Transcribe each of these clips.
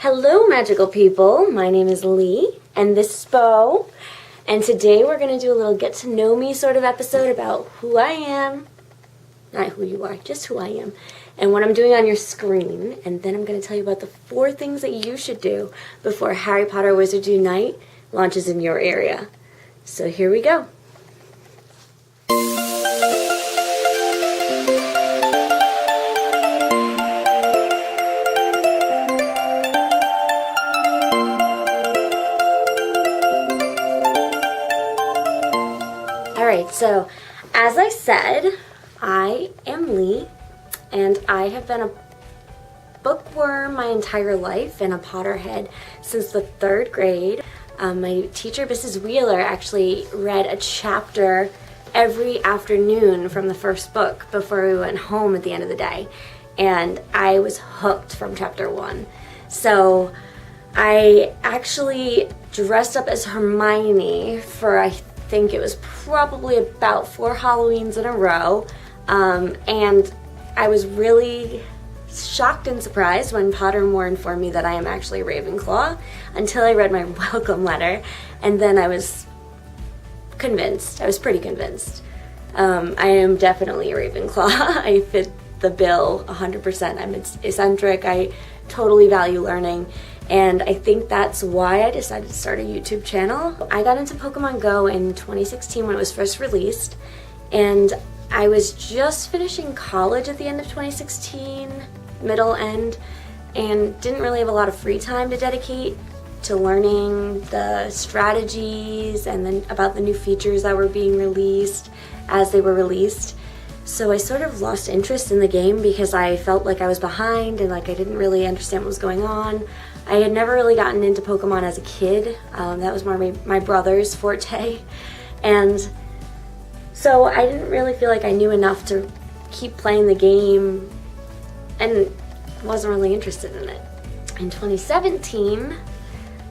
Hello magical people, my name is Lee, and this is Bo, and today we're going to do a little get to know me sort of episode about who I am, not who you are, just who I am, and what I'm doing on your screen, and then I'm going to tell you about the 4 things that you should do before Harry Potter Wizards Unite launches in your area. So here we go. Alright, so as I said, I am Lee, and I have been a bookworm my entire life and a Potterhead since the 3rd grade. My teacher, Mrs. Wheeler, actually read a chapter every afternoon from the first book before we went home at the end of the day, and I was hooked from chapter 1. So I actually dressed up as Hermione for, I think it was probably about 4 Halloweens in a row, and I was really shocked and surprised when Pottermore informed me that I am actually a Ravenclaw until I read my welcome letter, and then I was convinced. I was pretty convinced. I am definitely a Ravenclaw. I fit the bill 100%. I'm eccentric. I totally value learning. And I think that's why I decided to start a YouTube channel. I got into Pokemon Go in 2016 when it was first released, and I was just finishing college at the end of 2016, middle end, and didn't really have a lot of free time to dedicate to learning the strategies and then about the new features that were being released as they were released. So I sort of lost interest in the game because I felt like I was behind and like I didn't really understand what was going on. I had never really gotten into Pokemon as a kid. That was more my brother's forte. And so I didn't really feel like I knew enough to keep playing the game and wasn't really interested in it. In 2017,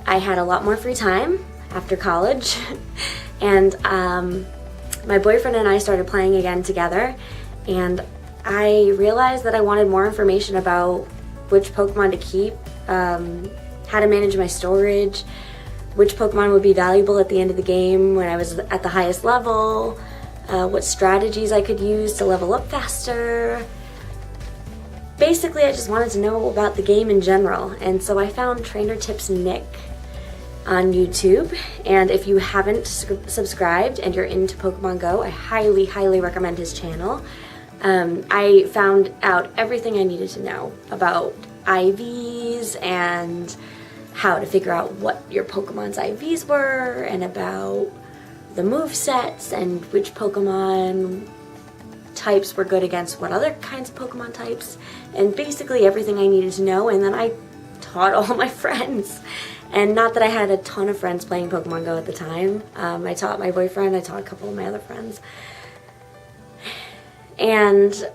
I had a lot more free time after college, and my boyfriend and I started playing again together, and I realized that I wanted more information about which Pokemon to keep, how to manage my storage, which Pokemon would be valuable at the end of the game when I was at the highest level, what strategies I could use to level up faster. Basically, I just wanted to know about the game in general, and so I found Trainer Tips Nick on YouTube, and if you haven't subscribed and you're into Pokemon Go, I highly, highly recommend his channel. I found out everything I needed to know about IVs and how to figure out what your Pokemon's IVs were, and about the movesets and which Pokemon types were good against what other kinds of Pokemon types, and basically everything I needed to know. And then I taught all my friends, and not that I had a ton of friends playing Pokemon Go at the time. I taught my boyfriend, I taught a couple of my other friends, and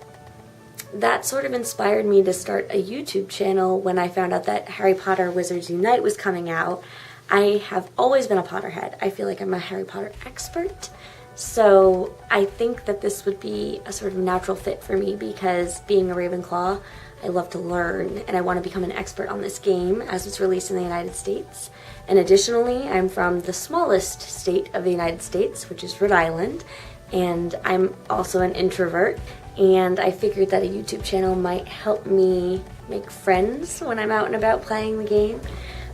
that sort of inspired me to start a YouTube channel when I found out that Harry Potter Wizards Unite was coming out. I have always been a Potterhead. I feel like I'm a Harry Potter expert, so I think that this would be a sort of natural fit for me because being a Ravenclaw, I love to learn and I want to become an expert on this game as it's released in the United States. And additionally, I'm from the smallest state of the United States, which is Rhode Island, and I'm also an introvert, and I figured that a YouTube channel might help me make friends when I'm out and about playing the game.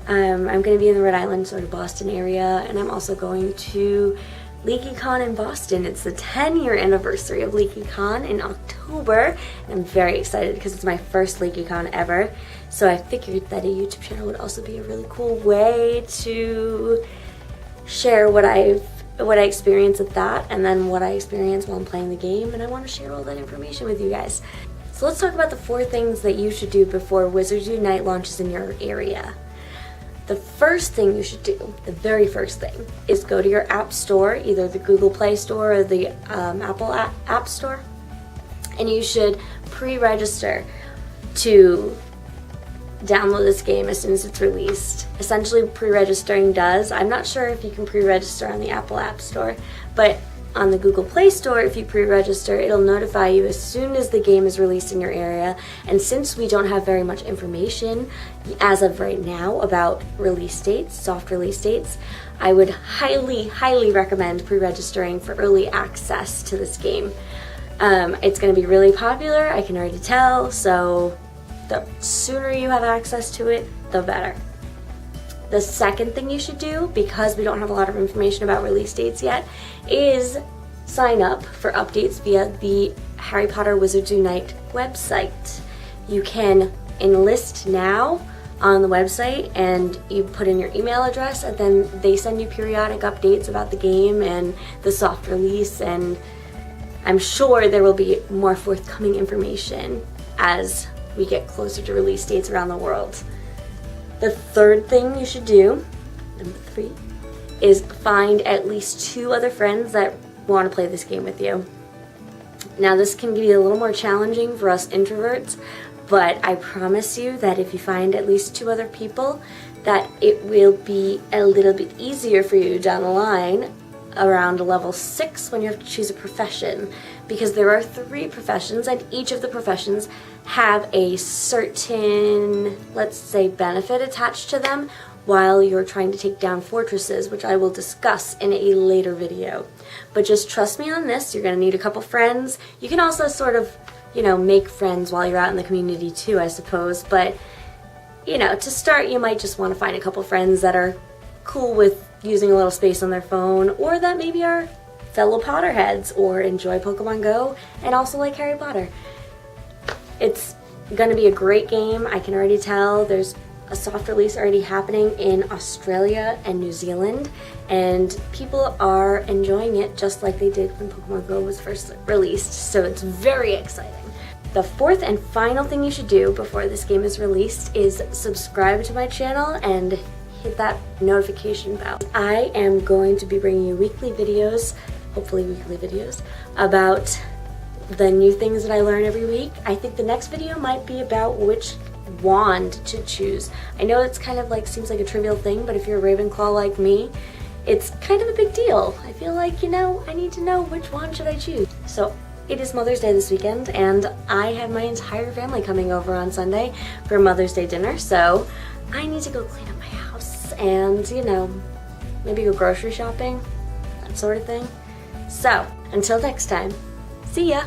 I'm going to be in the Rhode Island, sort of Boston area, and I'm also going to LeakyCon in Boston. It's the 10-year anniversary of LeakyCon in October, and I'm very excited because it's my first LeakyCon ever. So I figured that a YouTube channel would also be a really cool way to share what I experienced at that, and then what I experienced while I'm playing the game, and I want to share all that information with you guys. So let's talk about the 4 things that you should do before Wizards Unite launches in your area. The first thing you should do, the very first thing, is go to your app store, either the Google Play Store or the Apple App Store, and you should pre-register to download this game as soon as it's released. Essentially, pre-registering does, I'm not sure if you can pre-register on the Apple App Store, but on the Google Play Store, if you pre-register, it'll notify you as soon as the game is released in your area. And since we don't have very much information as of right now about release dates, soft release dates, I would highly, highly recommend pre-registering for early access to this game. It's going to be really popular, I can already tell, so the sooner you have access to it, the better. The second thing you should do, because we don't have a lot of information about release dates yet, is sign up for updates via the Harry Potter Wizards Unite website. You can enlist now on the website and you put in your email address, and then they send you periodic updates about the game and the soft release, and I'm sure there will be more forthcoming information as we get closer to release dates around the world. The third thing you should do, number 3, is find at least 2 other friends that want to play this game with you. Now this can be a little more challenging for us introverts, but I promise you that if you find at least 2 other people, that it will be a little bit easier for you down the line around level 6 when you have to choose a profession, because there are 3 professions and each of the professions have a certain, let's say, benefit attached to them while you're trying to take down fortresses, which I will discuss in a later video. But just trust me on this, you're going to need a couple friends. You can also sort of, make friends while you're out in the community too, I suppose, but to start you might just want to find a couple friends that are cool with using a little space on their phone, or that maybe are fellow Potterheads or enjoy Pokemon Go and also like Harry Potter. It's going to be a great game, I can already tell. There's a soft release already happening in Australia and New Zealand, and people are enjoying it just like they did when Pokemon Go was first released, so it's very exciting. The fourth and final thing you should do before this game is released is subscribe to my channel and hit that notification bell. I am going to be bringing you weekly videos, hopefully weekly videos, about the new things that I learn every week. I think the next video might be about which wand to choose. I know it's kind of seems like a trivial thing, but if you're a Ravenclaw like me, it's kind of a big deal. I feel like, I need to know which wand should I choose. So it is Mother's Day this weekend, and I have my entire family coming over on Sunday for Mother's Day dinner, so I need to go clean up my house and, maybe go grocery shopping, that sort of thing. So, until next time, see ya!